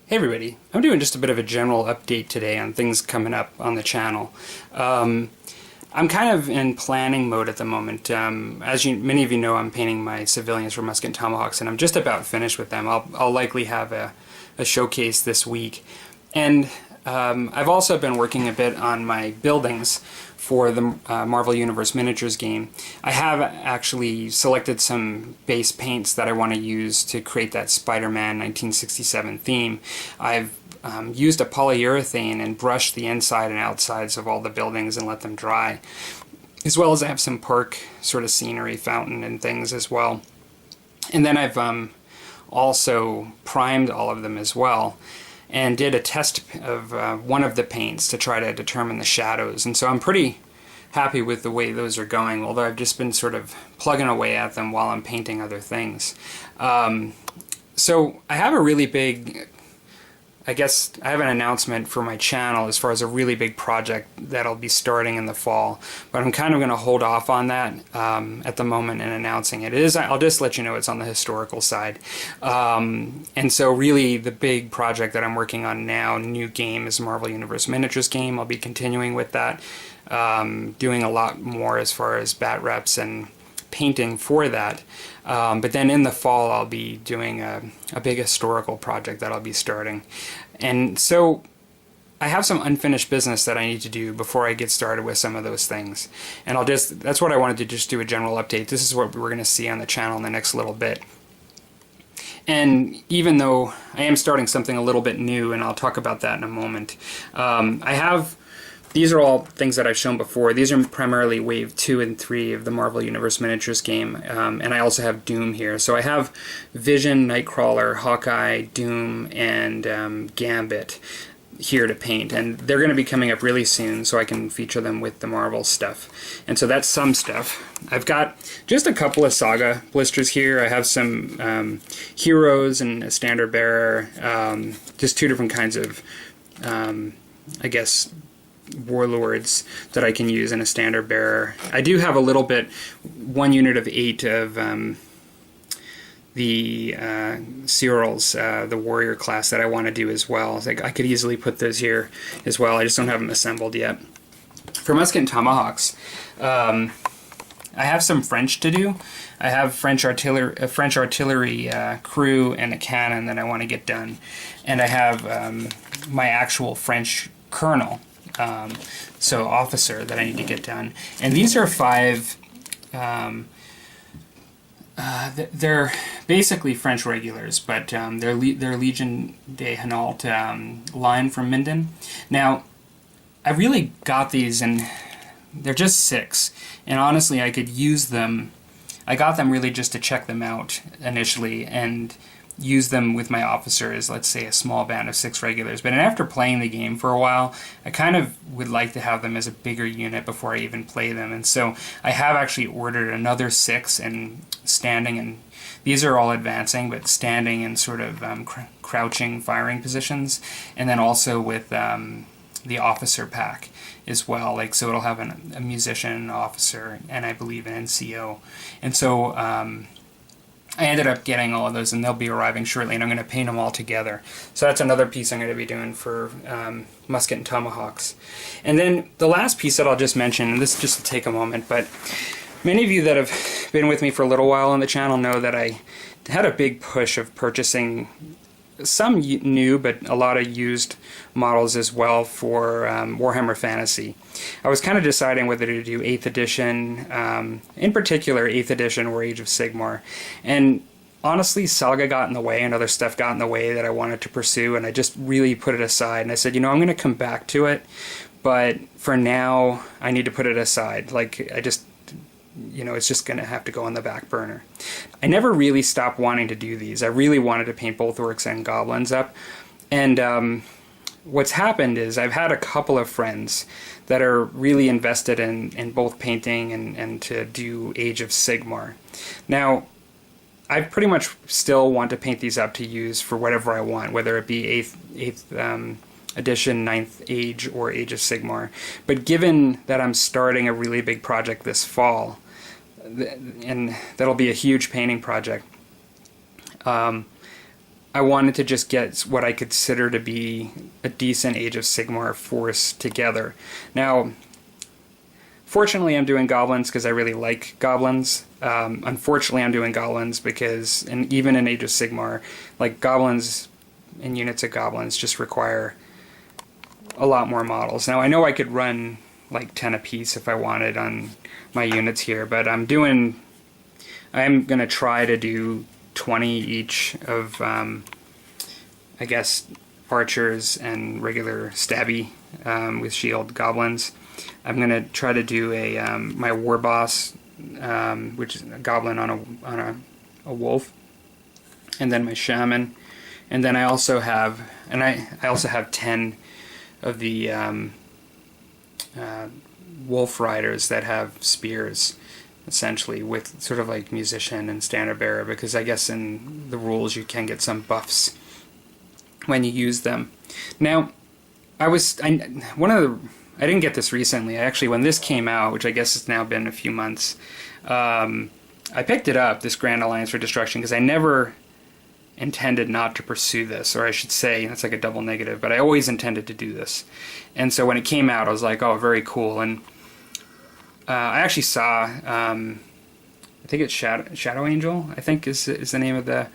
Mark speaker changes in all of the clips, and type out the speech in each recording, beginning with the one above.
Speaker 1: Hey everybody, I'm doing just a bit of a general update today on things coming up on the channel. I'm kind of in planning mode at the moment. As many of you know, I'm painting my civilians for Musket and Tomahawks, and I'm just about finished with them. I'll likely have a showcase this week. And I've also been working a bit on my buildings for the Marvel Universe Miniatures game. I have actually selected some base paints that I want to use to create that Spider-Man 1967 theme. I've used a polyurethane and brushed the inside and outsides of all the buildings and let them dry, as well as I have some park sort of scenery, fountain and things as well. And then I've also primed all of them as well, and did a test of one of the paints to try to determine the shadows. And so I'm pretty happy with the way those are going, although I've just been sort of plugging away at them while I'm painting other things. So I have a really big, I guess I have an announcement for my channel as far as a really big project that'll be starting in the fall, but I'm kind of going to hold off on that at the moment in announcing it. I'll just let you know it's on the historical side. And so really the big project that I'm working on now, new game, is Marvel Universe Miniatures game. I'll be continuing with that, doing a lot more as far as bat reps and painting for that. But then in the fall I'll be doing a big historical project that I'll be starting. And so I have some unfinished business that I need to do before I get started with some of those things. And that's what I wanted to just do a general update. This is what we're going to see on the channel in the next little bit. And even though I am starting something a little bit new, and I'll talk about that in a moment, these are all things that I've shown before. These are primarily Wave 2 and 3 of the Marvel Universe Miniatures game, and I also have Doom here. So I have Vision, Nightcrawler, Hawkeye, Doom, and Gambit here to paint, and they're going to be coming up really soon so I can feature them with the Marvel stuff. And so that's some stuff. I've got just a couple of Saga blisters here. I have some Heroes and a Standard Bearer, just two different kinds of, I guess, warlords that I can use in a Standard Bearer. I do have a little bit, 1 unit of 8 of the Cyrils, the warrior class, that I want to do as well. So I could easily put those here as well. I just don't have them assembled yet. For Musket and Tomahawks, I have some French to do. I have a French artillery crew and a cannon that I want to get done, and I have my actual French colonel, so officer, that I need to get done. And these are 5. They're basically French regulars, but they're Legion de Hainaut line from Minden. Now, I really got these, and they're just 6, and honestly I could use them. I got them really just to check them out initially and use them with my officer as, let's say, a small band of 6 regulars. But after playing the game for a while, I kind of would like to have them as a bigger unit before I even play them. And so I have actually ordered another 6 and standing, and these are all advancing, but standing in sort of crouching firing positions, and then also with the officer pack as well. Like, so it'll have a musician, an officer, and I believe an NCO. And so I ended up getting all of those, and they'll be arriving shortly, and I'm going to paint them all together. So that's another piece I'm going to be doing for Musket and Tomahawks. And then the last piece that I'll just mention, and this just will take a moment, but many of you that have been with me for a little while on the channel know that I had a big push of purchasing some new, but a lot of used models as well for Warhammer Fantasy. I was kind of deciding whether to do 8th edition, in particular 8th edition or Age of Sigmar. And honestly, Saga got in the way and other stuff got in the way that I wanted to pursue, and I just really put it aside. And I said, you know, I'm going to come back to it, but for now I need to put it aside. Like, you know, it's just going to have to go on the back burner. I never really stopped wanting to do these. I really wanted to paint both Orcs and Goblins up. And what's happened is I've had a couple of friends that are really invested in both painting and to do Age of Sigmar. Now, I pretty much still want to paint these up to use for whatever I want, whether it be 8th edition, 9th Age, or Age of Sigmar. But given that I'm starting a really big project this fall, and that'll be a huge painting project, I wanted to just get what I consider to be a decent Age of Sigmar force together. Now, fortunately, I'm doing goblins because I really like goblins. Unfortunately, I'm doing goblins because, and even in Age of Sigmar, like goblins and units of goblins just require a lot more models. Now, I know I could run like 10 apiece if I wanted on my units here, but I'm going to try to do 20 each of, I guess, archers and regular stabby with shield goblins. I'm going to try to do my war boss, which is a goblin on a wolf, and then my shaman, and then I also have 10 of the wolf riders that have spears, essentially, with sort of like musician and standard bearer, because I guess in the rules you can get some buffs when you use them. Now, I didn't get this recently. When this came out, which I guess has now been a few months, I picked it up, this Grand Alliance for Destruction, because I never intended not to pursue this, or I should say, that's like a double negative, but I always intended to do this. And so when it came out, I was like, oh, very cool. And I actually saw, I think it's Shadow Angel, I think is the name of the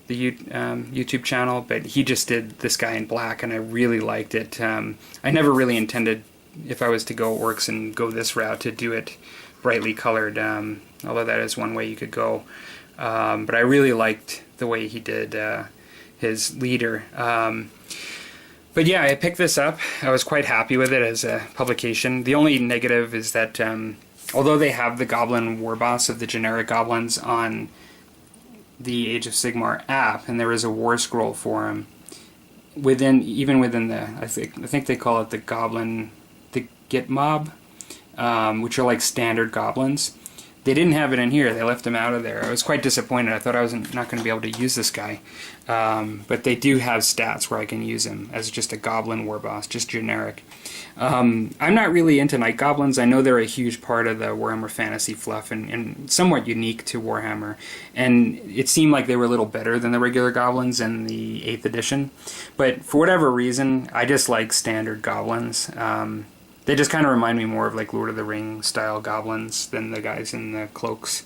Speaker 1: YouTube channel, but he just did this guy in black, and I really liked it. I never really intended, if I was to go orcs and go this route, to do it brightly colored, although that is one way you could go. But I really liked the way he did his leader. But yeah, I picked this up. I was quite happy with it as a publication. The only negative is that although they have the Goblin War Boss of the generic goblins on the Age of Sigmar app, and there is a war scroll for him, even within the, I think they call it the Git mob, which are like standard goblins. They didn't have it in here. They left him out of there. I was quite disappointed. I thought I was not going to be able to use this guy. But they do have stats where I can use him as just a goblin war boss, just generic. I'm not really into night goblins. I know they're a huge part of the Warhammer Fantasy fluff and somewhat unique to Warhammer. And it seemed like they were a little better than the regular goblins in the 8th edition. But for whatever reason, I just like standard goblins. They just kind of remind me more of like Lord of the Rings style goblins than the guys in the cloaks.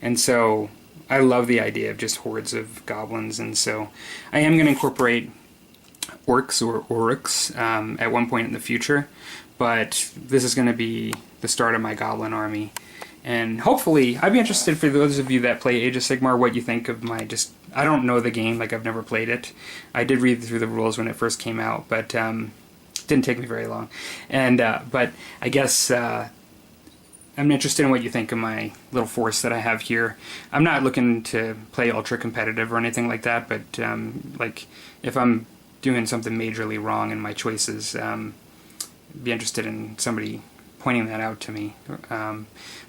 Speaker 1: And so I love the idea of just hordes of goblins. And so I am going to incorporate orcs or oryx at one point in the future. But this is going to be the start of my goblin army. And hopefully, I'd be interested for those of you that play Age of Sigmar, what you think of my I don't know the game, like I've never played it. I did read through the rules when it first came out, but didn't take me very long. And but I guess I'm interested in what you think of my little force that I have here. I'm not looking to play ultra competitive or anything like that, but like if I'm doing something majorly wrong in my choices, be interested in somebody pointing that out to me.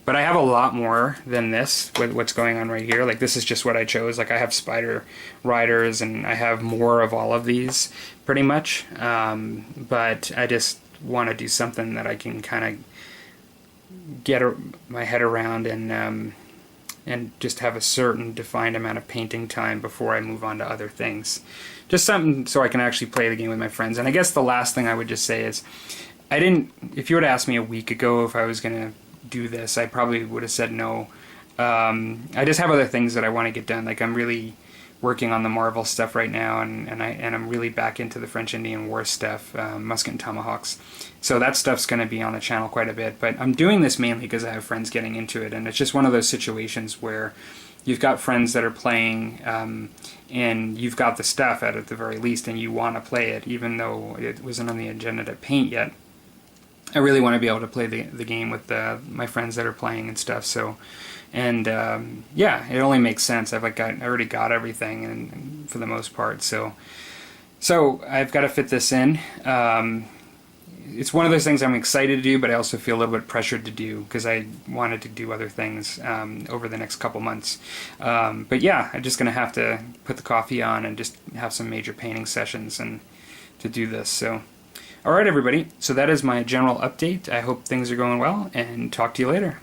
Speaker 1: But I have a lot more than this with what's going on right here. Like this is just what I chose. Like I have spider riders and I have more of all of these pretty much. But I just want to do something that I can kind of get my head around and just have a certain defined amount of painting time before I move on to other things. Just something so I can actually play the game with my friends. And I guess the last thing I would just say is if you would ask me a week ago if I was going to do this, I probably would have said no. I just have other things that I want to get done. Like I'm really working on the Marvel stuff right now, and I'm really back into the French Indian War stuff, Musket and Tomahawks. So that stuff's going to be on the channel quite a bit. But I'm doing this mainly because I have friends getting into it, and it's just one of those situations where you've got friends that are playing, and you've got the stuff at the very least, and you want to play it, even though it wasn't on the agenda to paint yet. I really want to be able to play the game with my friends that are playing and stuff. So, and yeah, it only makes sense. I already got everything, and for the most part. So I've got to fit this in. It's one of those things I'm excited to do, but I also feel a little bit pressured to do because I wanted to do other things over the next couple months. But yeah, I'm just going to have to put the coffee on and just have some major painting sessions and to do this. So. Alright everybody, so that is my general update. I hope things are going well, and talk to you later.